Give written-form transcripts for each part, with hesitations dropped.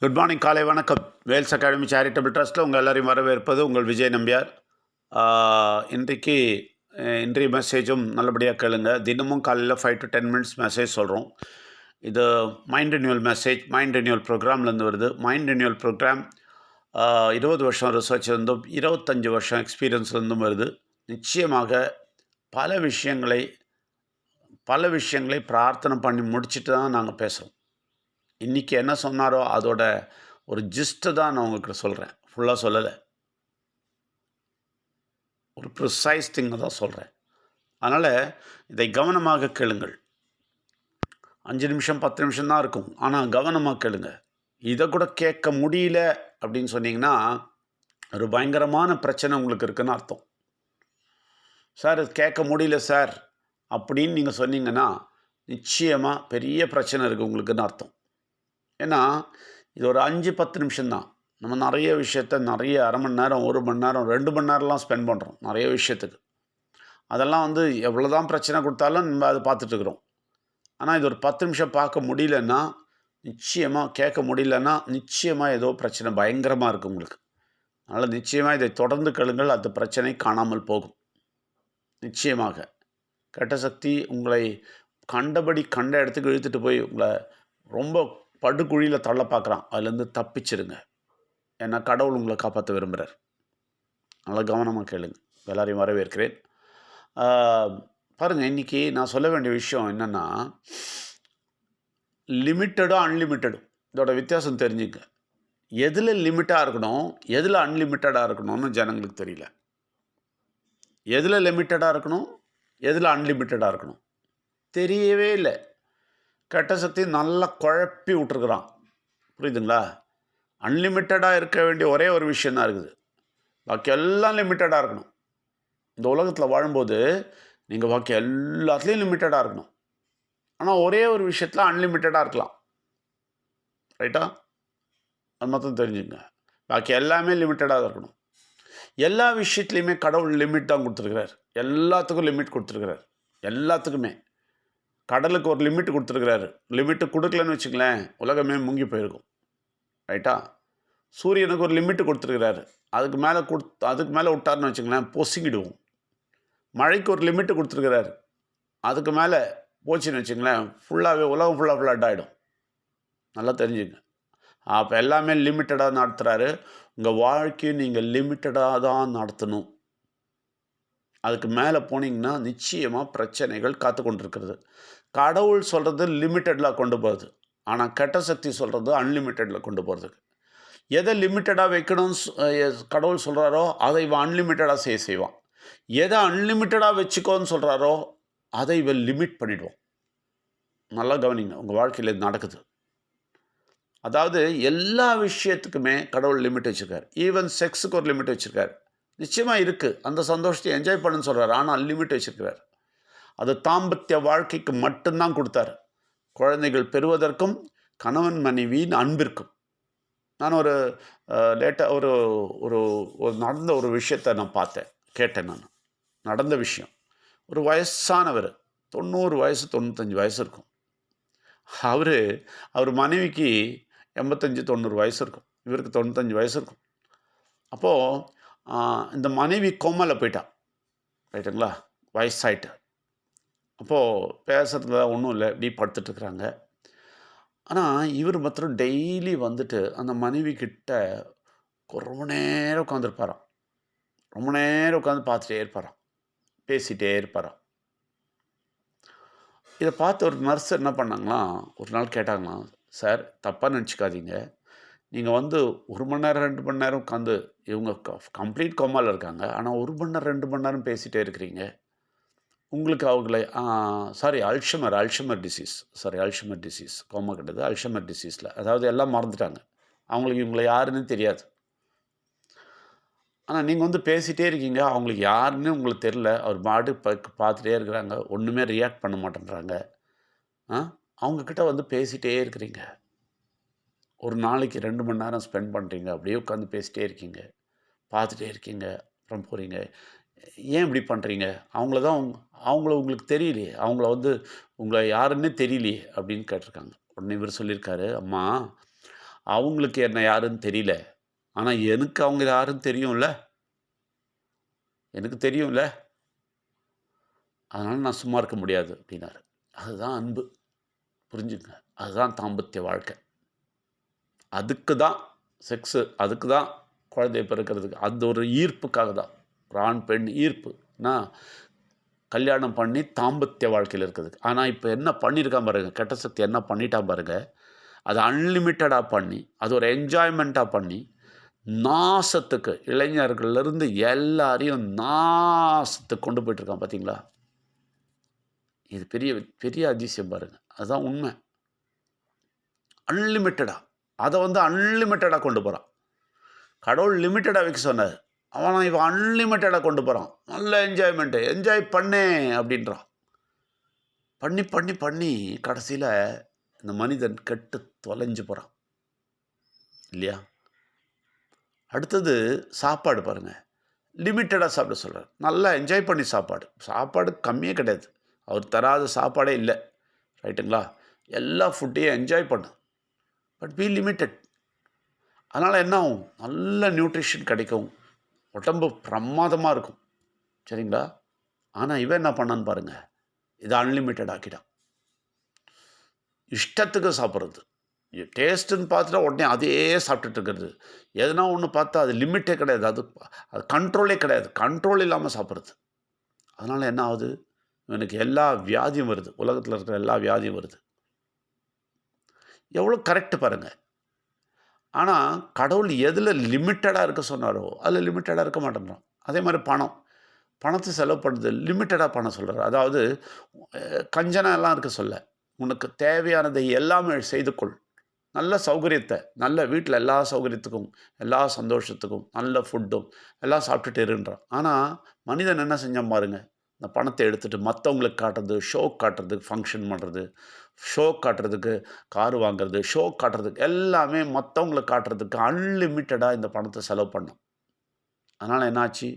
Good morning, காலை வணக்கம். Wales academy charitable ட்ரஸ்ட்டில் உங்கள் எல்லோரையும் வரவேற்பது உங்கள் விஜய் நம்பியார். இன்றைக்கு இன்றைய மெசேஜும் நல்லபடியாக கேளுங்க. தினமும் காலையில் 5 to 10 மினிட்ஸ் மெசேஜ் சொல்கிறோம். இது mind renewal message, mind renewal ப்ரோக்ராம்லேருந்து வருது. மைண்ட் ரினியூவல் ப்ரோக்ராம் 20 வருஷம் ரிசர்ச்லேருந்தும் 25 வருஷம் எக்ஸ்பீரியன்ஸ்லேருந்தும் வருது. நிச்சயமாக பல விஷயங்களை பிரார்த்தனை பண்ணி முடிச்சுட்டு தான் நாங்கள் பேசுகிறோம். இன்றைக்கி என்ன சொன்னாரோ அதோட ஒரு ஜிஸ்ட்டு தான் நான் உங்களுக்கு சொல்கிறேன். ஃபுல்லாக சொல்லலை, ஒரு ப்ரிசைஸ் திங்கை தான் சொல்கிறேன். அதனால் இதை கவனமாக கேளுங்கள். 5 நிமிஷம் 10 நிமிஷம் தான் இருக்கும், ஆனால் கவனமாக கேளுங்க. இதை கூட கேட்க முடியல அப்படின்னு சொன்னீங்கன்னா ஒரு பயங்கரமான பிரச்சனை உங்களுக்கு இருக்குதுன்னு அர்த்தம். சார் இது கேட்க முடியல சார் அப்படின்னு நீங்கள் சொன்னீங்கன்னா நிச்சயமாக பெரிய பிரச்சனை இருக்குது உங்களுக்குன்னு அர்த்தம். ஏன்னா இது ஒரு 5-10 நிமிஷம்தான். நம்ம நிறைய விஷயத்த அரை மணி நேரம், 1 மணி நேரம், 2 மணி நேரம்லாம் ஸ்பெண்ட் பண்ணுறோம் நிறைய விஷயத்துக்கு. அதெல்லாம் எவ்வளோ தான் பிரச்சனை கொடுத்தாலும் நம்ம அதை பார்த்துட்ருக்குறோம். ஆனால் இது ஒரு 10 நிமிஷம் பார்க்க முடியலன்னா, நிச்சயமாக கேட்க முடியலன்னா நிச்சயமாக ஏதோ பிரச்சனை பயங்கரமாக இருக்குது உங்களுக்கு. அதனால் நிச்சயமாக இதை தொடர்ந்து கேளுங்கள், அந்த பிரச்சனை காணாமல் போகும். நிச்சயமாக கெட்ட சக்தி உங்களை கண்ட இடத்துக்கு இழுத்துட்டு போய் உங்களை ரொம்ப படுகுழியில் தள்ள பார்க்குறான். அதுலேருந்து தப்பிச்சிருங்க. ஏன்னா கடவுள் உங்களை காப்பாற்ற விரும்புகிறார். நல்லா கவனமாக கேளுங்க. எல்லாரையும் வரவேற்கிறேன். பாருங்கள், இன்றைக்கி நான் சொல்ல வேண்டிய விஷயம் என்னென்னா, லிமிட்டடும் அன்லிமிட்டடும் இதோட வித்தியாசம் தெரிஞ்சுங்க. எதில் லிமிட்டாக இருக்கணும், எதில் அன்லிமிட்டடாக இருக்கணும்னு ஜனங்களுக்கு தெரியல. எதில் லிமிட்டடாக இருக்கணும், எதில் அன்லிமிட்டடாக இருக்கணும் தெரியவே இல்லை. கெட்ட சக்தி நல்லா குழப்பி விட்டுருக்குறான். புரியுதுங்களா? அன்லிமிட்டடாக இருக்க வேண்டிய ஒரே ஒரு விஷயந்தான் இருக்குது. பாக்கி எல்லாம் லிமிட்டடாக இருக்கணும். இந்த உலகத்தில் வாழும்போது நீங்கள் பாக்கி எல்லாத்துலேயும் லிமிட்டடாக இருக்கணும். ஆனால் ஒரே ஒரு விஷயத்தில் அன்லிமிட்டடாக இருக்கலாம். ரைட்டா? அது மொத்தம் தெரிஞ்சுங்க. பாக்கி எல்லாமே லிமிட்டடாக இருக்கணும். எல்லா விஷயத்துலையுமே கடவுள் லிமிட் தான் கொடுத்துருக்கிறார். எல்லாத்துக்கும் லிமிட் கொடுத்துருக்கிறார். எல்லாத்துக்குமே. கடலுக்கு ஒரு லிமிட் கொடுத்துருக்கிறாரு. லிமிட்டு கொடுக்கலன்னு வச்சுங்களேன், உலகமே முங்கி போயிருக்கும். ரைட்டா? சூரியனுக்கு ஒரு லிமிட்டு கொடுத்துருக்கிறாரு. அதுக்கு மேலே விட்டார்னு வச்சுங்களேன், பொசுங்கிடுவோம். மழைக்கு ஒரு லிமிட்டு கொடுத்துருக்கிறாரு. அதுக்கு மேலே போச்சுன்னு வச்சுங்களேன், உலகம் ஃபுல்லாக ஃப்ளட் ஆகிடும். நல்லா தெரிஞ்சுங்க. அப்போ எல்லாமே லிமிட்டடாக நடத்துகிறாரு. உங்கள் வாழ்க்கையை நீங்கள் லிமிட்டடாக தான் நடத்தணும். அதுக்கு மேலே போனீங்கன்னா நிச்சயமாக பிரச்சனைகள் காத்து கொண்டிருக்கிறது. கடவுள் சொல்கிறது லிமிட்டடில் கொண்டு போகிறது, ஆனால் கெட்ட சக்தி சொல்கிறது அன்லிமிட்டடில் கொண்டு போகிறதுக்கு. எதை லிமிட்டடாக வைக்கணும்னு கடவுள் சொல்கிறாரோ அதை இவன் அன்லிமிட்டடாக செய்வான். எதை அன்லிமிட்டடாக வச்சுக்கோன்னு சொல்கிறாரோ அதை இவன் லிமிட் பண்ணிவிடுவோம். நல்லா கவனிங்க, உங்கள் வாழ்க்கையில் இது நடக்குது. அதாவது எல்லா விஷயத்துக்குமே கடவுள் லிமிட் வச்சுருக்கார். ஈவன் செக்ஸுக்கு ஒரு லிமிட் வச்சுருக்கார். நிச்சயமாக இருக்குது, அந்த சந்தோஷத்தை என்ஜாய் பண்ணுன்னு சொல்கிறார். ஆனால் லிமிட் வச்சுருக்கிறார். அது தாம்பத்திய வாழ்க்கைக்கு மட்டும்தான் கொடுத்தார். குழந்தைகள் பெறுவதற்கும் கணவன் மனைவியின் அன்பிற்கும். நான் ஒரு நடந்த ஒரு விஷயத்தை நான் பார்த்தேன், கேட்டேன். நான் நடந்த விஷயம், ஒரு வயசானவர், 90 வயசு 95 வயசு இருக்கும். அவர் மனைவிக்கு 85-90 வயசு இருக்கும். இவருக்கு 95 வயசு இருக்கும். அப்போது இந்த மனைவி கோமாவில் போயிட்டா. ரைட்டுங்களா? வயசாயிட்டு. அப்போது பேசுகிறதுல ஒன்றும் இல்லை, இப்படி படுத்துட்ருக்குறாங்க. ஆனால் இவர் மாத்திரம் டெய்லி வந்துட்டு அந்த மனைவி கிட்ட ரொம்ப நேரம் உட்காந்துருப்பாராம். ரொம்ப நேரம் உட்காந்து பார்த்துட்டே இருப்பாராம், பேசிகிட்டே இருப்பாராம். இதை பார்த்து ஒரு நர்ஸ் என்ன பண்ணாங்களாம், ஒரு நாள் கேட்டாங்களாம், சார் தப்பாக நினச்சிக்காதீங்க, நீங்கள் 1 மணி நேரம் 2 மணி நேரம் உட்காந்து, இவங்க கம்ப்ளீட் கோமாவில் இருக்காங்க, ஆனால் 1 மணி நேரம் 2 மணி நேரம் பேசிகிட்டே இருக்கிறீங்க. உங்களுக்கு அவங்கள அல்ஷமர் டிசீஸ் கோமா கிடையாது, அல்ஷமர் டிசீஸில், அதாவது எல்லாம் மறந்துட்டாங்க. அவங்களுக்கு இவங்களை யாருன்னு தெரியாது. ஆனால் நீங்கள் பேசிகிட்டே இருக்கீங்க, அவங்களுக்கு யாருன்னு உங்களுக்கு தெரில. அவர் பாட்டு பார்த்துட்டே இருக்கிறாங்க, ஒன்றுமே ரியாக்ட் பண்ண மாட்டேன்றாங்க. அவங்கக்கிட்ட பேசிகிட்டே இருக்கிறீங்க. ஒரு நாளைக்கு 2 மணி நேரம் ஸ்பெண்ட் பண்ணுறீங்க, அப்படியே உட்காந்து பேசிகிட்டே இருக்கீங்க, பார்த்துட்டே இருக்கீங்க, அப்புறம் போகிறீங்க. ஏன் இப்படி பண்ணுறீங்க? அவங்கள உங்களுக்கு தெரியலையே, உங்களை யாருன்னே தெரியலையே அப்படின்னு கேட்டிருக்காங்க. உடனே இவர் சொல்லியிருக்காரு, அம்மா அவங்களுக்கு என்ன யாருன்னு தெரியல. ஆனால் எனக்கு அவங்க யாருன்னு தெரியும்ல. எனக்கு தெரியும்ல. அதனால் நான் சும்மா இருக்க முடியாது அப்படின்னாரு. அதுதான் அன்பு. புரிஞ்சுங்க. அதுதான் தாம்பத்திய வாழ்க்கை. அதுக்கு தான் செக்ஸு, அதுக்கு தான் குழந்தை பிறக்கிறதுக்கு. அந்த ஒரு ஈர்ப்புக்காக தான். ஒரு ஆண் பெண் ஈர்ப்புனா கல்யாணம் பண்ணி தாம்பத்திய வாழ்க்கையில் இருக்கிறதுக்கு. ஆனால் இப்போ என்ன பண்ணியிருக்கான் பாருங்க, கெட்ட சக்தி என்ன பண்ணிட்டான் பாருங்க. அதை அன்லிமிட்டடாக பண்ணி, அது ஒரு என்ஜாய்மெண்ட்டாக பண்ணி, நாசத்துக்கு இளைஞர்கள்லேருந்து எல்லாரையும் நாசத்துக்கு கொண்டு போயிட்டுருக்கான் பார்த்தீங்களா? இது பெரிய பெரிய அதிசயம் பாருங்க. அதுதான் உண்மை. அன்லிமிட்டடாக அதை அன்லிமிட்டடாக கொண்டு போகிறான். கடவுள் லிமிட்டடாக வைக்க சொன்னார். இவன் அன்லிமிட்டடாக கொண்டு போகிறான். நல்ல என்ஜாய்மெண்ட்டு, என்ஜாய் பண்ணே அப்படின்றான். பண்ணி பண்ணி பண்ணி கடைசியில் இந்த மனிதன் கெட்டு தொலைஞ்சு போகிறான் இல்லையா? அடுத்தது சாப்பாடு பாருங்கள். லிமிட்டடாக சாப்பிட சொல்கிறார். நல்லா என்ஜாய் பண்ணி சாப்பாடு கம்மியே கிடையாது. அவர் தராத சாப்பாடே இல்லை, ரைட்டுங்களா? எல்லா ஃபுட்டையும் என்ஜாய் பண்ணு, பட் பி லிமிட்டட். அதனால் என்ன ஆகும்? நல்ல நியூட்ரிஷன் கிடைக்கும், உடம்பு பிரமாதமாக இருக்கும், சரிங்களா? ஆனால் இவன் என்ன பண்ணான்னு பாருங்கள், இதை அன்லிமிட்டட் ஆக்கிட்டான். இஷ்டத்துக்கு சாப்பிட்றது, டேஸ்ட்டுன்னு பார்த்துட்டா உடனே அதே சாப்பிட்டுட்டு இருக்கிறது. எதுனா ஒன்று பார்த்தா அது லிமிட்டே கிடையாது, அது கண்ட்ரோலே கிடையாது, கண்ட்ரோல் இல்லாமல் சாப்பிட்றது. அதனால் என்ன ஆகுது? இவனுக்கு எல்லா வியாதியும் வருது, உலகத்தில் இருக்கிற எல்லா வியாதியும் வருது. எவ்வளோ கரெக்டு பாருங்கள். ஆனால் கடவுள் எதில் லிமிட்டடாக இருக்க சொன்னாரோ அதில் லிமிட்டடாக இருக்க மாட்டேங்கிறான். அதே மாதிரி பணத்தை செலவு பண்ணுறது லிமிட்டடாக பண்ண சொல்கிறார். அதாவது கஞ்சனம் எல்லாம் இருக்க சொல்ல, உனக்கு தேவையானதை எல்லாமே செய்து கொள். நல்ல சௌகரியத்தை, நல்ல வீட்டில் எல்லா சௌகரியத்துக்கும், எல்லா சந்தோஷத்துக்கும், நல்ல ஃபுட்டும் எல்லாம் சாப்பிட்டுட்டு இருன்றான். ஆனால் மனிதன் என்ன செஞ்சான் பாருங்க, இந்த பணத்தை எடுத்துகிட்டு மற்றவங்களுக்கு காட்டுறது, ஷோ காட்டுறதுக்கு, ஃபங்க்ஷன் பண்ணுறது, ஷோ காட்டுறதுக்கு, கார் வாங்குறது, ஷோ காட்டுறதுக்கு, எல்லாமே மற்றவங்களுக்கு காட்டுறதுக்கு அன்லிமிட்டடாக இந்த பணத்தை செலவு பண்ணோம். அதனால் என்னாச்சு?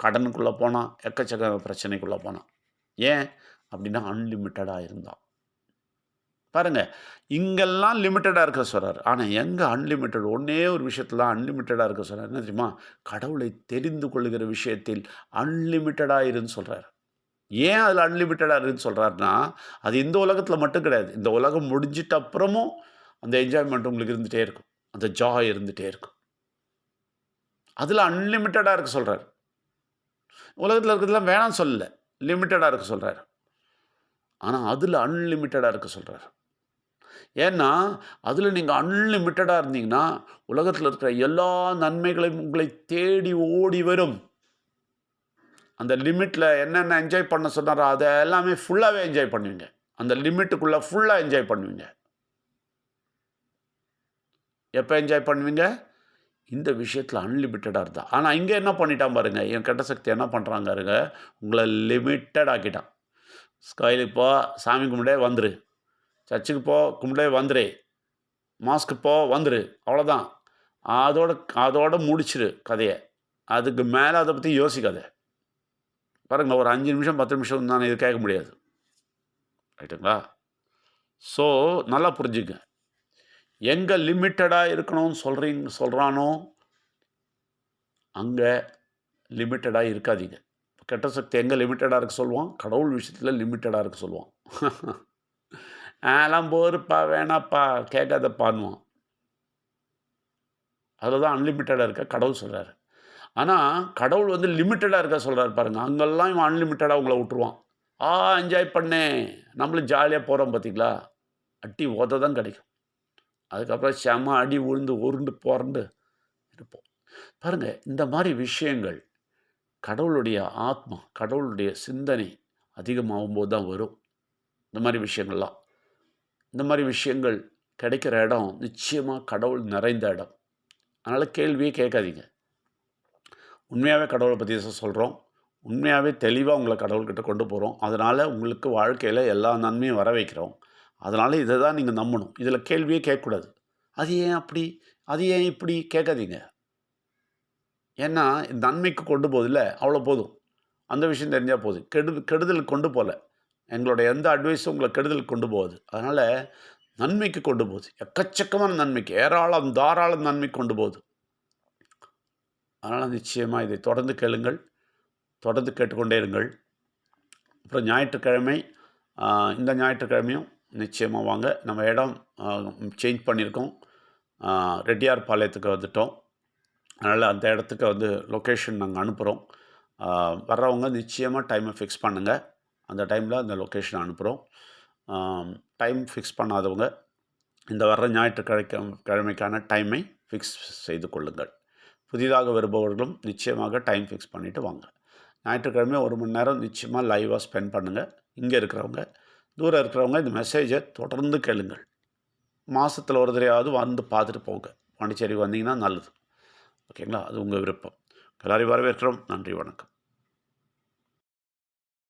கடனுக்குள்ளே போனான், எக்கச்சக்க பிரச்சனைக்குள்ளே போனான். ஏன் அப்படின்னா அன்லிமிட்டடாக இருந்தான். பாருங்கள், இங்கெல்லாம் லிமிட்டடாக இருக்க சொல்கிறார். ஆனால் எங்கே அன்லிமிட்டட்? ஒன்றே ஒரு விஷயத்தில் அன்லிமிட்டடாக இருக்க சொல்கிறார். என்ன தெரியுமா? கடவுளை தெரிந்து கொள்ளுகிற விஷயத்தில் அன்லிமிட்டடாக இருன்னு சொல்கிறார். ஏன் அதில் அன்லிமிட்டடாக இருக்குன்னு சொல்கிறாருன்னா, அது இந்த உலகத்தில் மட்டும் கிடையாது. இந்த உலகம் முடிஞ்சிட்ட அப்புறமும் அந்த என்ஜாய்மெண்ட் உங்களுக்கு இருந்துகிட்டே இருக்கும், அந்த ஜாய் இருந்துகிட்டே இருக்கும். அதில் அன்லிமிட்டடாக இருக்க சொல்கிறார். உலகத்தில் இருக்கிறதுலாம் வேணாம் சொல்லலை, லிமிட்டடாக இருக்க சொல்கிறார். ஆனால் அதில் அன்லிமிட்டடாக இருக்க சொல்கிறார். ஏன்னா அதில் நீங்கள் அன்லிமிட்டடாக இருந்தீங்கன்னா உலகத்தில் இருக்கிற எல்லா நன்மைகளையும் உங்களை தேடி ஓடி வரும். அந்த லிமிட்டில் என்னென்ன என்ஜாய் பண்ண சொன்னாரோ அதை எல்லாமே ஃபுல்லாகவே என்ஜாய் பண்ணுவீங்க. அந்த லிமிட்டுக்குள்ளே ஃபுல்லாக என்ஜாய் பண்ணுவீங்க. எப்போ என்ஜாய் பண்ணுவீங்க? இந்த விஷயத்தில் அன்லிமிட்டடாக இருந்தா. ஆனால் இங்கே என்ன பண்ணிட்டான் பாருங்கள், என் கெட்ட சக்தி என்ன பண்ணுறாங்க, உங்களை லிமிட்டட் ஆக்கிட்டான். கோயிலுக்கு போ, சாமி கும்பிடே வந்துரு, சர்ச்சுக்கு போ, கும்பிடே வந்துரு, மாஸ்க்கு போ வந்துரு, அவ்வளோதான். அதோட முடிச்சிரு கதையை. அதுக்கு மேலே அதை பற்றி யோசிக்காத. பாருங்களேன், ஒரு 5 நிமிஷம் 10 நிமிஷம் நான் இது கேட்க முடியாது, ரைட்டுங்களா? ஸோ நல்லா புரிஞ்சுங்க, எங்கே லிமிட்டடாக இருக்கணும்னு சொல்கிறானோ அங்கே லிமிட்டடாக இருக்காதீங்க. கெட்ட சக்தி எங்கே லிமிட்டடாக இருக்க சொல்லுவான்? கடவுள் விஷயத்தில் லிமிட்டடாக இருக்க சொல்லுவான். எல்லாம் போருப்பா, வேணாப்பா, கேட்காதப்பான்னுவான். அதில் தான் அன்லிமிட்டடாக இருக்க கடவுள் சொல்கிறார். ஆனால் கடவுள் லிமிட்டடாக இருக்க சொல்கிறார் பாருங்கள். அங்கெல்லாம் இவன் அன்லிமிட்டடாக உங்களை விட்டுருவான். என்ஜாய் பண்ணே, நம்மளும் ஜாலியாக போகிறோம் பார்த்தீங்களா, அடி உத தான் கிடைக்கும். அதுக்கப்புறம் செம அடி விழுந்து உருண்டு புரண்டு இருப்போம். பாருங்கள், இந்த மாதிரி விஷயங்கள் கடவுளுடைய ஆத்மா, கடவுளுடைய சிந்தனை அதிகமாகும்போது தான் வரும் இந்த மாதிரி விஷயங்கள்லாம். இந்த மாதிரி விஷயங்கள் கிடைக்கிற இடம் நிச்சயமாக கடவுள் நிறைந்த இடம். அதனால் கேள்வியே கேட்காதீங்க. உண்மையாகவே கடவுளை பற்றி சொல்கிறோம், உண்மையாகவே தெளிவாக உங்களை கடவுள்கிட்ட கொண்டு போகிறோம். அதனால் உங்களுக்கு வாழ்க்கையில் எல்லா நன்மையும் வர வைக்கிறோம். அதனால் இதை தான் நீங்கள் நம்பணும். இதில் கேள்வியே கேட்கக்கூடாது. அது ஏன் அப்படி, அது ஏன் இப்படி கேட்காதீங்க. ஏன்னா நன்மைக்கு கொண்டு போதில்ல, அவ்வளோ போதும். அந்த விஷயம் தெரிஞ்சால் போதும். கெடுதலுக்கு கொண்டு போகல. எங்களோட எந்த அட்வைஸும் உங்களை கெடுதலுக்கு கொண்டு போகுது. அதனால் நன்மைக்கு கொண்டு போகுது. எக்கச்சக்கமான நன்மைக்கு, ஏராளம் தாராளம் நன்மைக்கு கொண்டு போகுது. அதனால் நிச்சயமாக இதை தொடர்ந்து கேளுங்கள், தொடர்ந்து கேட்டுக்கொண்டே இருங்கள். அப்புறம் ஞாயிற்றுக்கிழமை, இந்த ஞாயிற்றுக்கிழமையும் நிச்சயமாக வாங்க. நம்ம இடம் சேஞ்ச் பண்ணியிருக்கோம். ரெட்டியார்பாளையத்துக்கு வந்துட்டோம். அதனால் அந்த இடத்துக்கு வந்து லொக்கேஷன் நாங்கள் அனுப்புகிறோம். வர்றவங்க நிச்சயமாக டைமை ஃபிக்ஸ் பண்ணுங்கள். அந்த டைமில் அந்த லொக்கேஷனை அனுப்புகிறோம். டைம் ஃபிக்ஸ் பண்ணாதவங்க இந்த வர்ற ஞாயிற்றுக்கிழமைக்கான டைமை ஃபிக்ஸ் செய்து கொள்ளுங்கள். புதிதாக வருபவர்களும் நிச்சயமாக டைம் ஃபிக்ஸ் பண்ணிவிட்டு வாங்க. ஞாயிற்றுக்கிழமை 1 மணி நேரம் நிச்சயமாக லைவாக ஸ்பெண்ட் பண்ணுங்கள். இங்கே இருக்கிறவங்க, தூரம் இருக்கிறவங்க இந்த மெசேஜை தொடர்ந்து கேளுங்கள். மாதத்தில் ஒரு தடவையாவது வந்து பார்த்துட்டு போங்க. பாண்டிச்சேரிக்கு வந்தீங்கன்னா நல்லது. ஓகேங்களா? அது உங்கள் விருப்பம். எல்லாரையும் வரவேற்கிறோம். நன்றி, வணக்கம்.